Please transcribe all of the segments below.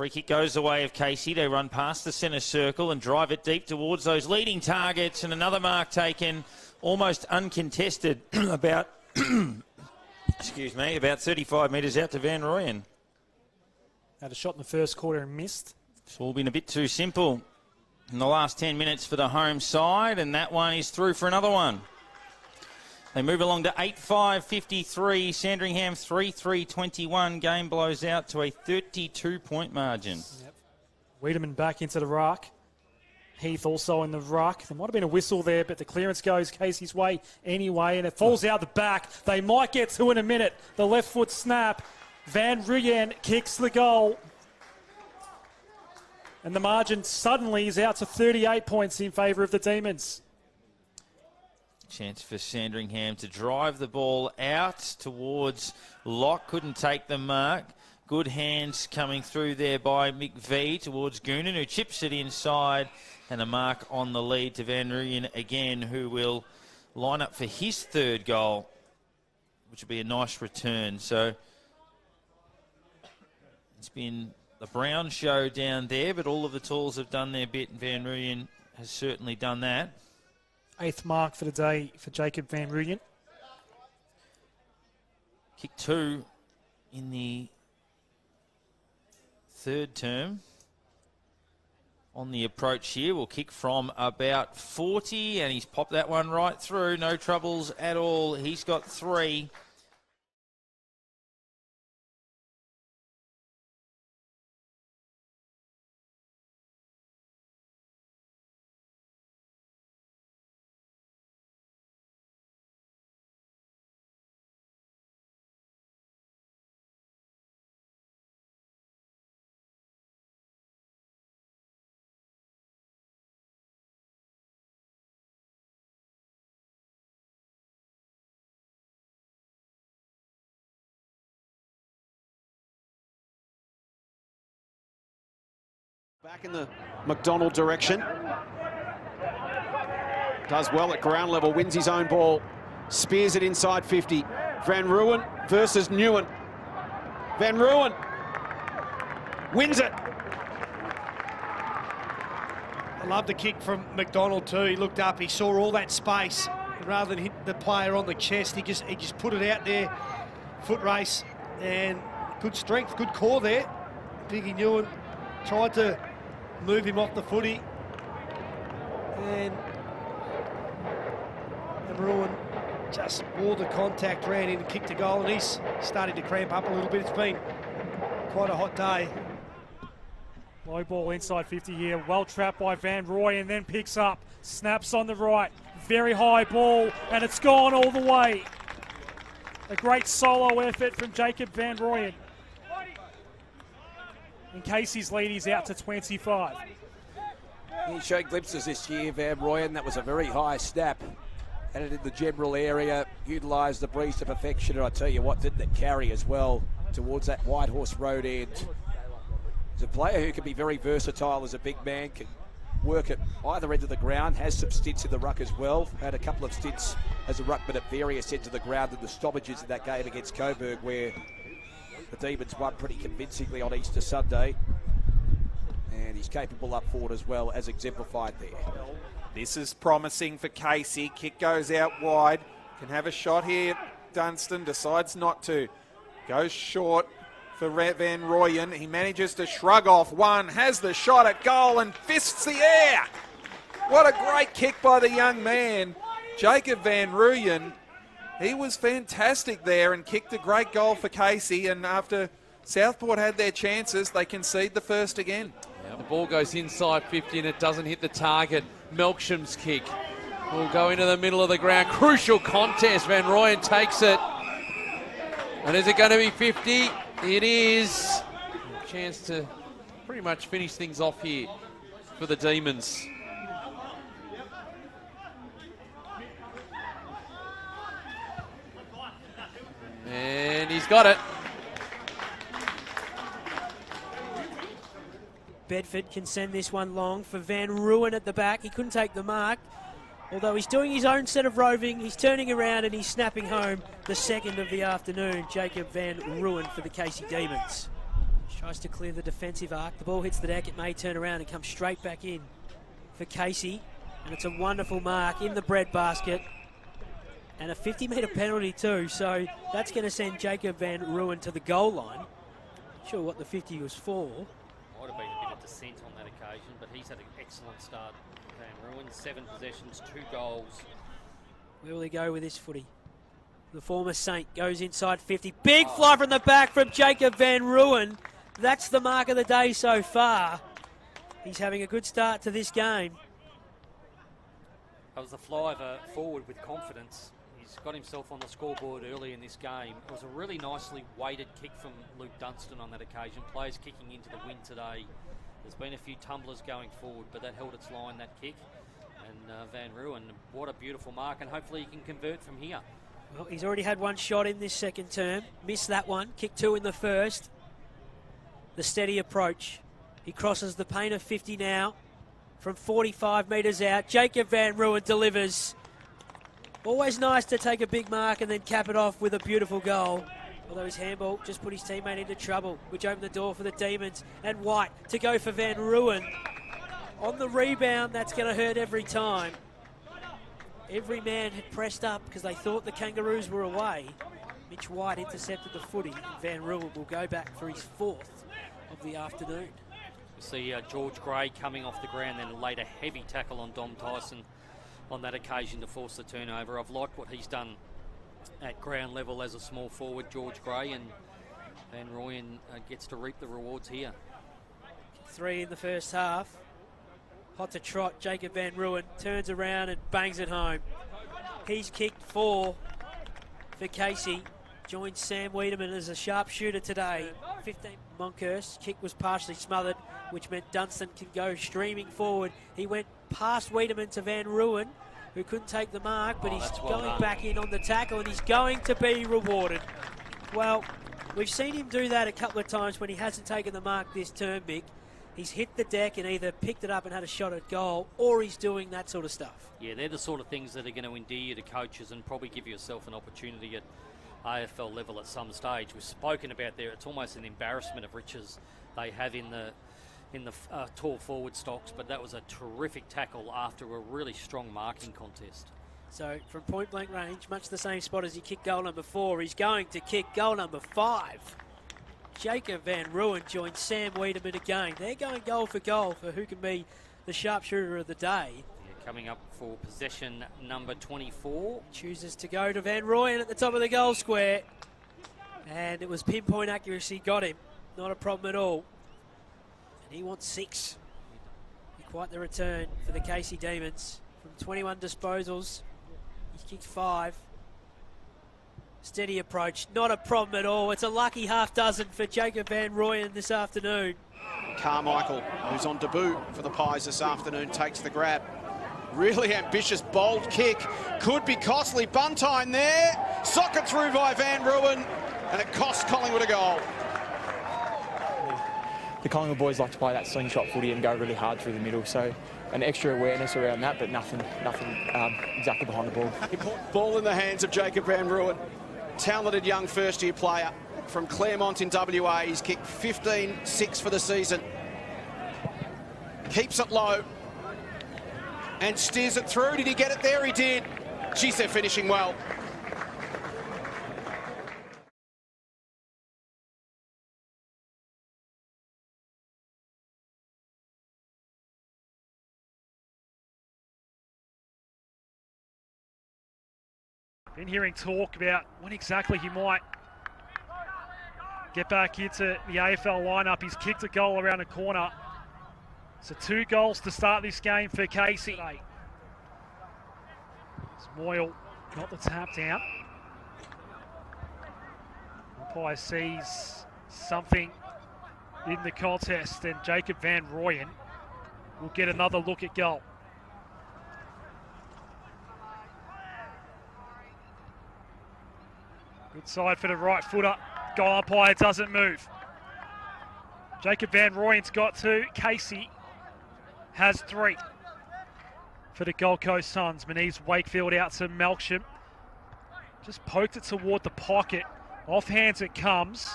Free kick goes the way of Casey. They run past the centre circle and drive it deep towards those leading targets. And another mark taken, almost uncontested, about, about 35 metres out to Van Rooyen. Had a shot in the first quarter and missed. It's all been a bit too simple in the last 10 minutes for the home side, and that one is through for another one. They move along to 8-5-53. Sandringham 3-3-21. Game blows out to a 32-point margin. Yep. Wiedemann back into the ruck. Heath also in the ruck. There might have been a whistle there, but the clearance goes Casey's way anyway, and it falls out the back. They might get to in a minute. The left foot snap. Van Rooyen kicks the goal. And the margin suddenly is out to 38 points in favour of the Demons. Chance for Sandringham to drive the ball out towards Locke. Couldn't take the mark. Good hands coming through there by McVee towards Goonan, who chips it inside. And a mark on the lead to Van Rooyen again, who will line up for his third goal, which will be a nice return. So it's been the Brown show down there, but all of the Talls have done their bit, and Van Rooyen has certainly done that. 8th mark for the day for Jacob Van Rooyen. Kick 2 in the third term. On the approach here, will kick from about 40, and he's popped that one right through. No troubles at all. He's got 3. Back in the McDonald direction. Does well at ground level, wins his own ball. Spears it inside 50. Van Rooyen versus Newen. Van Rooyen wins it. I love the kick from McDonald too. He looked up, he saw all that space. And rather than hit the player on the chest, he just put it out there. Foot race and good strength, good core there. Biggie Newen tried to move him off the footy, and Rooyen just wore the contact, ran in and kicked a goal, and he's starting to cramp up a little bit. It's been quite a hot day. Low ball inside 50 here, well trapped by Van Rooyen, and then picks up, snaps on the right, very high ball, and it's gone all the way. A great solo effort from Jacob Van Rooyen. And Casey's lead is out to 25. He showed glimpses this year, Van Rooyen. That was a very high snap. Had it in the general area, utilised the breeze to perfection. And I tell you what, didn't it carry as well towards that Whitehorse Road end. He's a player who can be very versatile as a big man, can work at either end of the ground, has some stints in the ruck as well. Had a couple of stints as a ruckman at various ends of the ground in the stoppages in that game against Coburg, where the Demons won pretty convincingly on Easter Sunday. And he's capable up forward as well, as exemplified there. This is promising for Casey. Kick goes out wide. Can have a shot here. Dunstan decides not to. Goes short for Van Rooyen. He manages to shrug off one. Has the shot at goal and fists the air. What a great kick by the young man. Jacob Van Rooyen. He was fantastic there and kicked a great goal for Casey. And after Southport had their chances, they concede the first again. Yeah, the ball goes inside 50 and it doesn't hit the target. Melksham's kick will go into the middle of the ground. Crucial contest. Van Rooyen takes it. And is it going to be 50? It is. Chance to pretty much finish things off here for the Demons. And he's got it. Bedford can send this one long for Van Rooyen at the back. He couldn't take the mark. Although he's doing his own set of roving, he's turning around and he's snapping home the second of the afternoon. Jacob Van Rooyen for the Casey Demons. Tries to clear the defensive arc. The ball hits the deck. It may turn around and come straight back in for Casey. And it's a wonderful mark in the breadbasket. And a 50-metre penalty too. So that's going to send Jacob Van Rooyen to the goal line. Not sure what the 50 was for. Might have been a bit of dissent on that occasion, but he's had an excellent start. Van Rooyen, 7 possessions, 2 goals. Where will he go with this footy? The former Saint goes inside 50. Big fly from the back from Jacob Van Rooyen. That's the mark of the day so far. He's having a good start to this game. That was the fly of a forward with confidence. He's got himself on the scoreboard early in this game. It was a really nicely weighted kick from Luke Dunstan on that occasion. Players kicking into the wind today. There's been a few tumblers going forward, but that held its line, that kick. And Van Rooyen, what a beautiful mark, and hopefully he can convert from here. Well, he's already had one shot in this second term. Missed that one. Kicked 2 in the first. The steady approach. He crosses the paint of 50 now from 45 metres out. Jacob Van Rooyen delivers. Always nice to take a big mark and then cap it off with a beautiful goal. Although his handball just put his teammate into trouble, which opened the door for the Demons. And White to go for Van Rooyen. On the rebound, that's going to hurt every time. Every man had pressed up because they thought the Kangaroos were away. Mitch White intercepted the footy. And Van Rooyen will go back for his 4th of the afternoon. You see George Gray coming off the ground, then laid a heavy tackle on Dom Tyson on that occasion to force the turnover. I've liked what he's done at ground level as a small forward, George Gray, and Van Rooyen gets to reap the rewards here. 3 in the first half. Hot to trot, Jacob Van Rooyen turns around and bangs it home. He's kicked 4 for Casey. Joins Sam Wiedemann as a sharpshooter today. 15. Monkhurst's kick was partially smothered, which meant Dunstan can go streaming forward. He went past Wiedemann to Van Rooyen, who couldn't take the mark, but he's going back in on the tackle, and he's going to be rewarded. Well, we've seen him do that a couple of times when he hasn't taken the mark this term, Mick. He's hit the deck and either picked it up and had a shot at goal, or he's doing that sort of stuff. Yeah, they're the sort of things that are going to endear you to coaches and probably give yourself an opportunity at AFL level at some stage. We've spoken about there, it's almost an embarrassment of riches they have in the tall forward stocks, but that was a terrific tackle after a really strong marking contest. So from point blank range, much the same spot as he kicked goal number 4, he's going to kick goal number 5. Jacob Van Rooyen joins Sam Wiedemann again. They're going goal for who can be the sharpshooter of the day. Yeah, coming up for possession number 24. Chooses to go to Van Rooyen at the top of the goal square. And it was pinpoint accuracy, got him. Not a problem at all. And he wants 6. Quite the return for the Casey Demons. From 21 disposals, he's kicked 5. Steady approach, not a problem at all. It's a lucky half dozen for Jacob Van Rooyen this afternoon. Carmichael, who's on debut for the Pies this afternoon, takes the grab. Really ambitious, bold kick. Could be costly. Buntine there. Socket through by Van Rooyen, and it costs Collingwood a goal. The Collingwood boys like to play that slingshot footy and go really hard through the middle, so an extra awareness around that, but nothing exactly behind the ball. Ball in the hands of Jacob Van Rooyen. Talented young first-year player from Claremont in WA. He's kicked 15-6 for the season. Keeps it low and steers it through. Did he get it there? He did. Geez, they're finishing well. Been hearing talk about when exactly he might get back into the AFL lineup. He's kicked a goal around the corner. So 2 goals to start this game for Casey. Moyle got the tap down. Umpire sees something in the contest, and Jacob Van Rooyen will get another look at goal. Good side for the right footer. Goal umpire doesn't move. Jacob Van Rooyen's got 2. Casey has 3 for the Gold Coast Suns. Manise Wakefield out to Melksham. Just poked it toward the pocket. Off hands it comes.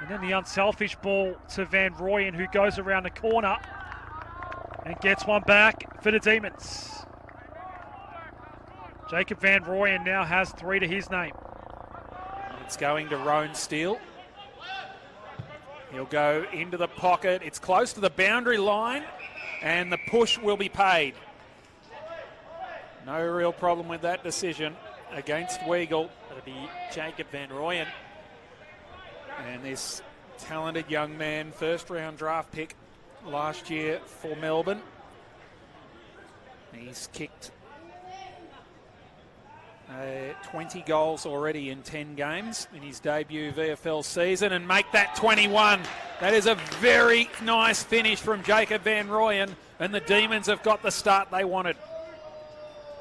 And then the unselfish ball to Van Rooyen, who goes around the corner and gets one back for the Demons. Jacob Van Rooyen now has 3 to his name. It's going to Roan Steele. He'll go into the pocket. It's close to the boundary line, and the push will be paid. No real problem with that decision against Weagle. That'll be Jacob Van Rooyen. And this talented young man, first round draft pick last year for Melbourne. He's kicked 20 goals already in 10 games in his debut VFL season, and make that 21. That is a very nice finish from Jacob Van Rooyen, and the Demons have got the start they wanted.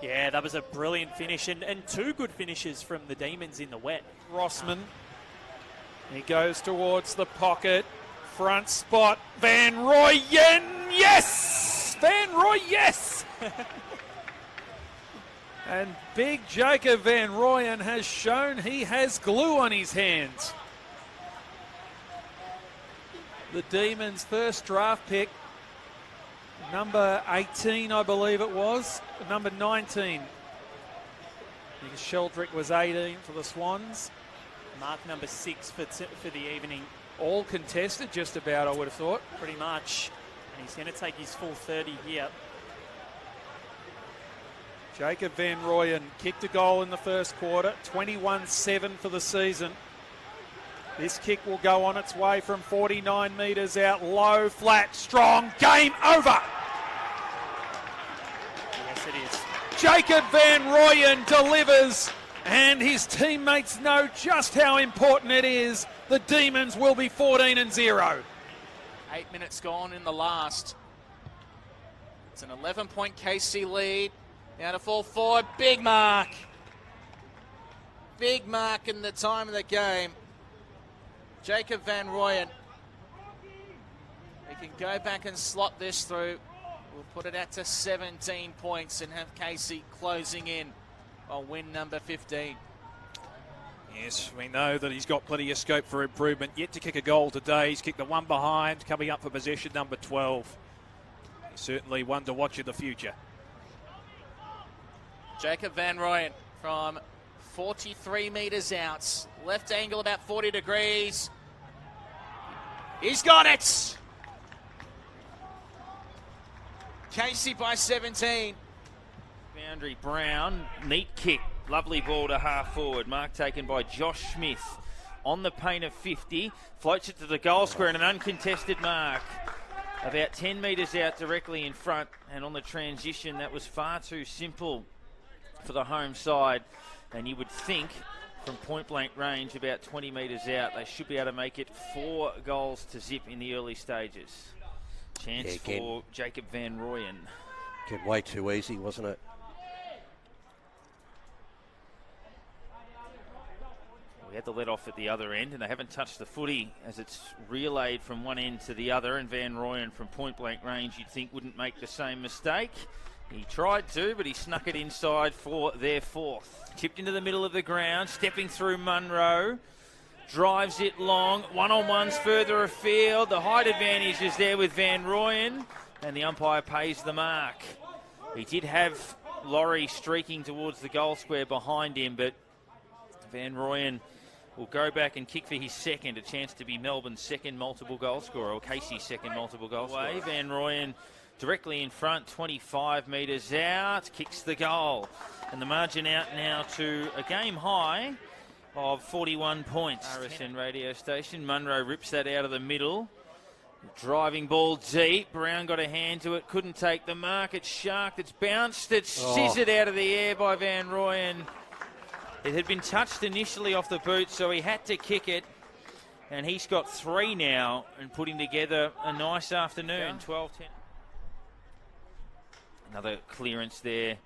Yeah, that was a brilliant finish, and 2 good finishes from the Demons in the wet. Rossman, he goes towards the pocket, front spot, Van Rooyen, yes! Van Rooyen, yes! And big Jacob Van Rooyen has shown he has glue on his hands. The Demons' first draft pick, number 18, I believe it was, number 19. Because Sheldrick was 18 for the Swans. Mark number 6 for the evening. All contested, just about, I would have thought. Pretty much. And he's going to take his full 30 here. Jacob Van Rooyen kicked a goal in the first quarter, 21-7 for the season. This kick will go on its way from 49 metres out, low, flat, strong, game over! Yes, it is. Jacob Van Rooyen delivers, and his teammates know just how important it is. The Demons will be 14-0. 8 minutes gone in the last. It's an 11-point KC lead. Now to fall forward, big mark. Big mark in the time of the game. Jacob Van Rooyen. He can go back and slot this through. We'll put it out to 17 points and have Casey closing in on win number 15. Yes, we know that he's got plenty of scope for improvement. Yet to kick a goal today. He's kicked the one behind, coming up for possession number 12. He's certainly one to watch in the future. Jacob Van Rooyen from 43 metres out. Left angle about 40 degrees. He's got it! Casey by 17. Boundary Brown, neat kick. Lovely ball to half forward. Mark taken by Josh Smith. On the paint of 50. Floats it to the goal square and an uncontested mark. About 10 metres out directly in front. And on the transition, that was far too simple for the home side, and you would think from point blank range about 20 metres out they should be able to make it 4 goals to zip in the early stages. Chance for Jacob Van Rooyen. Get way too easy, wasn't it? We had the let off at the other end, and they haven't touched the footy as it's relayed from one end to the other, and Van Rooyen from point blank range you'd think wouldn't make the same mistake. He tried to, but he snuck it inside for their 4th. Chipped into the middle of the ground, stepping through Munro. Drives it long. One-on-ones further afield. The height advantage is there with Van Rooyen, and the umpire pays the mark. He did have Laurie streaking towards the goal square behind him, but Van Rooyen will go back and kick for his second, a chance to be Melbourne's second multiple goal scorer, or Casey's second multiple goal scorer. Van Rooyen directly in front, 25 metres out, kicks the goal. And the margin out now to a game high of 41 points. RSN radio station. Munro rips that out of the middle. Driving ball deep. Brown got a hand to it, couldn't take the mark. It's sharked, it's bounced, it's scissored out of the air by Van Rooyen. It had been touched initially off the boot, so he had to kick it. And he's got 3 now and putting together a nice afternoon, 12-10. Another clearance there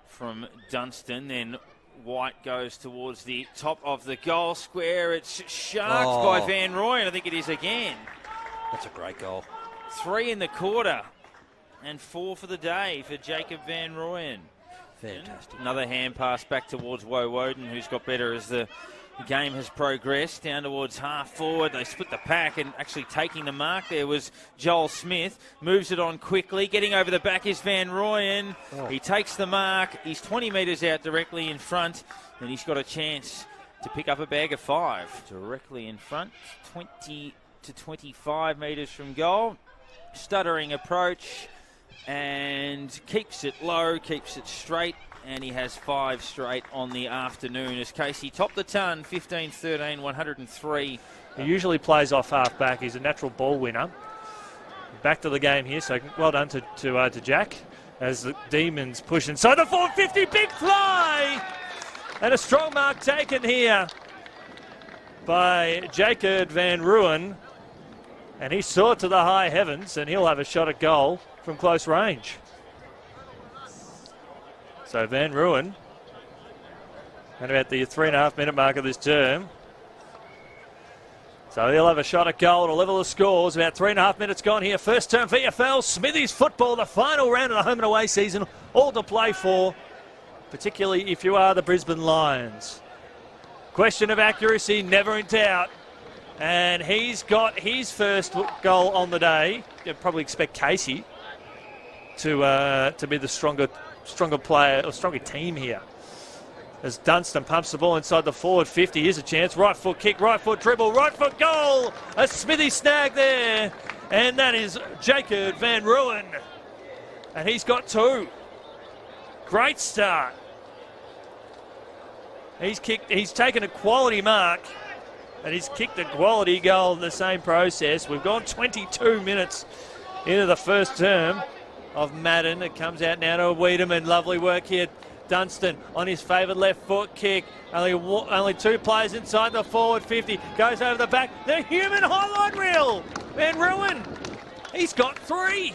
from Dunstan. Then White goes towards the top of the goal square. It's sharked by Van Rooyen. I think it is again. That's a great goal. 3 in the quarter and 4 for the day for Jacob Van Rooyen. Fantastic. Another hand pass back towards Woden, who's got better as the the game has progressed down towards half forward. They split the pack, and actually taking the mark there was Joel Smith. Moves it on quickly. Getting over the back is Van Rooyen. He takes the mark. He's 20 metres out directly in front, and he's got a chance to pick up a bag of 5. Directly in front, 20 to 25 metres from goal. Stuttering approach, and keeps it low, keeps it straight, and he has 5 straight on the afternoon as Casey topped the ton, 15-13, 103. He usually plays off half-back. He's a natural ball winner. Back to the game here, so well done to Jack as the Demons push inside the 450, big fly! And a strong mark taken here by Jacob Van Rooyen. And he soared to the high heavens, and he'll have a shot at goal from close range. So Van Rooyen, at about the 3.5-minute mark of this term. So he'll have a shot at goal to level the scores. About 3.5 minutes gone here. First term VFL, Smithies football, the final round of the home and away season. All to play for, particularly if you are the Brisbane Lions. Question of accuracy, never in doubt. And he's got his first goal on the day. You'd probably expect Casey to be the stronger player or stronger team here. As Dunstan pumps the ball inside the forward 50. Here's a chance. Right foot kick, right foot dribble, right foot goal. A Smithy snag there. And that is Jacob Van Rooyen. And he's got 2. Great start. He's taken a quality mark. And he's kicked a quality goal in the same process. We've gone 22 minutes into the first term of Madden. It comes out now to Wiedemann. Lovely work here. Dunstan on his favoured left foot kick. Only 2 players inside the forward 50. Goes over the back. The human highlight reel. Van Rooyen. He's got 3.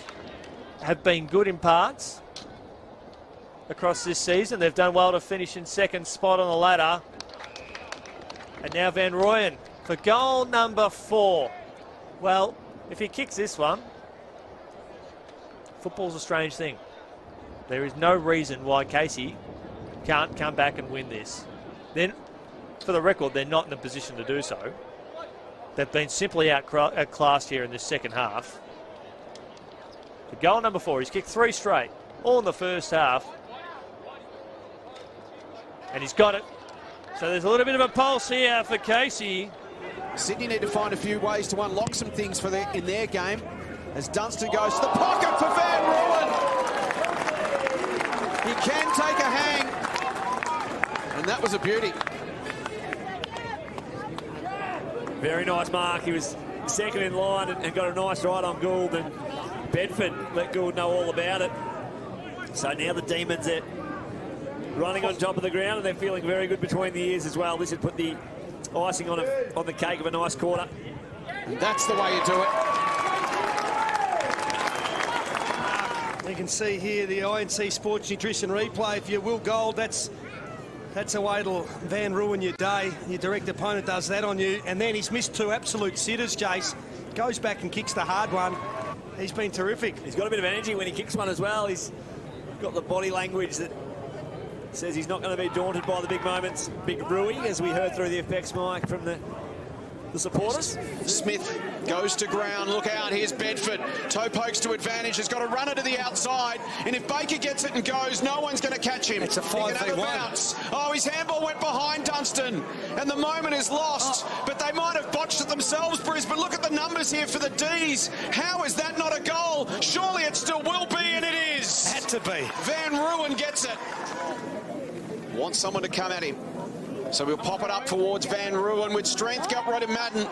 Have been good in parts across this season. They've done well to finish in second spot on the ladder. And now Van Rooyen for goal number 4. Well, if he kicks this one, football's a strange thing. There is no reason why Casey can't come back and win this. Then, for the record, they're not in a position to do so. They've been simply outclassed here in this second half. For goal number 4, he's kicked 3 straight, all in the first half. And he's got it. So there's a little bit of a pulse here for Casey. Sydney need to find a few ways to unlock some things in their game as Dunstan goes to the pocket for Van Rooyen. He can take a hang, and that was a beauty. Very nice mark. He was second in line and got a nice ride on Gould, and Bedford let Gould know all about it. So now the Demons are running on top of the ground, and they're feeling very good between the ears as well. This would put the icing on the cake of a nice quarter. And that's the way you do it. You can see here the INC Sports Nutrition replay. If you will Gold, that's a way it'll Van Rooyen your day. Your direct opponent does that on you, and then he's missed 2 absolute sitters, Jace. Goes back and kicks the hard one. He's been terrific. He's got a bit of energy when he kicks one as well. He's got the body language that says he's not going to be daunted by the big moments. Big Rooey, as we heard through the effects mic from the supporters. Smith goes to ground. Look out, here's Bedford. Toe pokes to advantage. Has got a runner to the outside. And if Baker gets it and goes, no one's going to catch him. It's a 5v1 bounce. Oh, his handball went behind Dunstan. And the moment is lost. But they might have botched it themselves, Brisbane. Look at the numbers here for the D's. How is that not a goal? Surely it still will be, and it is. Had to be. Van Rooyen gets it. Wants someone to come at him. So we'll pop it up towards Van Rooyen with strength. Got right to Madden.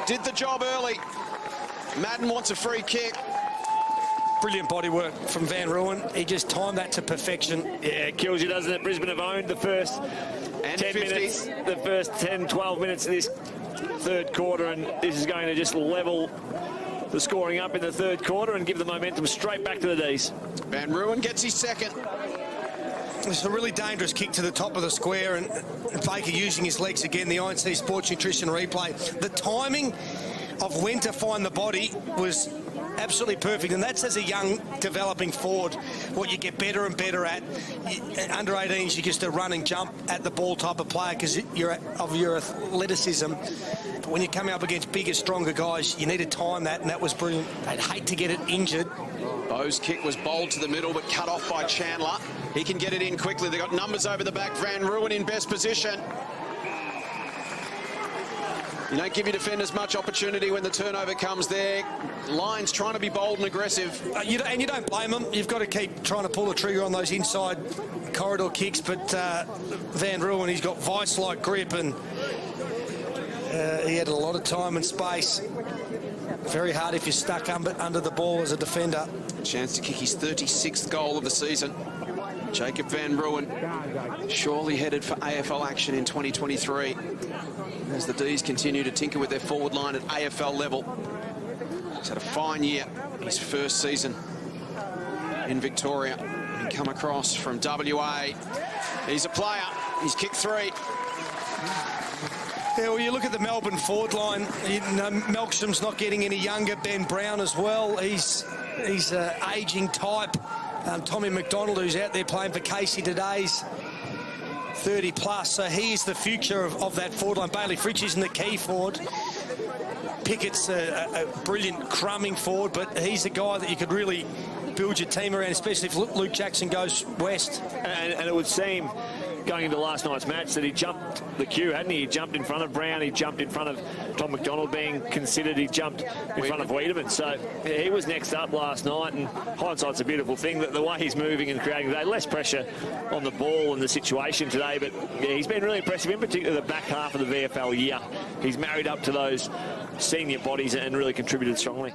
Did the job early. Madden wants a free kick. Brilliant body work from Van Rooyen. He just timed that to perfection. Yeah, it kills you, doesn't it? Brisbane have owned the first 10 minutes, the first 10, 12 minutes of this third quarter, and this is going to just level the scoring up in the third quarter and give the momentum straight back to the D's. Van Rooyen gets his second. It's a really dangerous kick to the top of the square, and Baker using his legs again, the INC Sports Nutrition replay. The timing of when to find the body was absolutely perfect. And that's as a young, developing forward, what you get better and better at. Under 18s, you're just a run and jump at the ball type of player because of your athleticism. But when you come up against bigger, stronger guys, you need to time that, and that was brilliant. I'd hate to get it injured. Bo's kick was bowled to the middle, but cut off by Chandler. He can get it in quickly. They've got numbers over the back. Van Rooyen in best position. You don't give your defenders much opportunity when the turnover comes there. Lions trying to be bold and aggressive. And you don't blame them. You've got to keep trying to pull the trigger on those inside corridor kicks. But Van Rooyen, he's got vice-like grip, and he had a lot of time and space. Very hard if you're stuck under the ball as a defender. Chance to kick his 36th goal of the season. Jacob Van Rooyen, surely headed for AFL action in 2023. As the D's continue to tinker with their forward line at AFL level. He's had a fine year, his first season in Victoria. And come across from WA. He's a player. He's kicked 3. Yeah, well, you look at the Melbourne forward line. Melksham's not getting any younger. Ben Brown as well. He's an ageing type. Tommy McDonald, who's out there playing for Casey today's 30 plus, so he is the future of that forward line. Bailey Fritsch isn't the key forward. Pickett's a brilliant crumbing forward, but he's a guy that you could really build your team around, especially if Luke Jackson goes west. And it would seem, going into last night's match, that he jumped the queue, hadn't he? He jumped in front of Brown, he jumped in front of Tom McDonald being considered, he jumped in front of Wiedemann. So he was next up last night, and hindsight's a beautiful thing, that the way he's moving and creating today, less pressure on the ball and the situation today, but yeah, he's been really impressive, in particular the back half of the VFL year. He's married up to those senior bodies and really contributed strongly.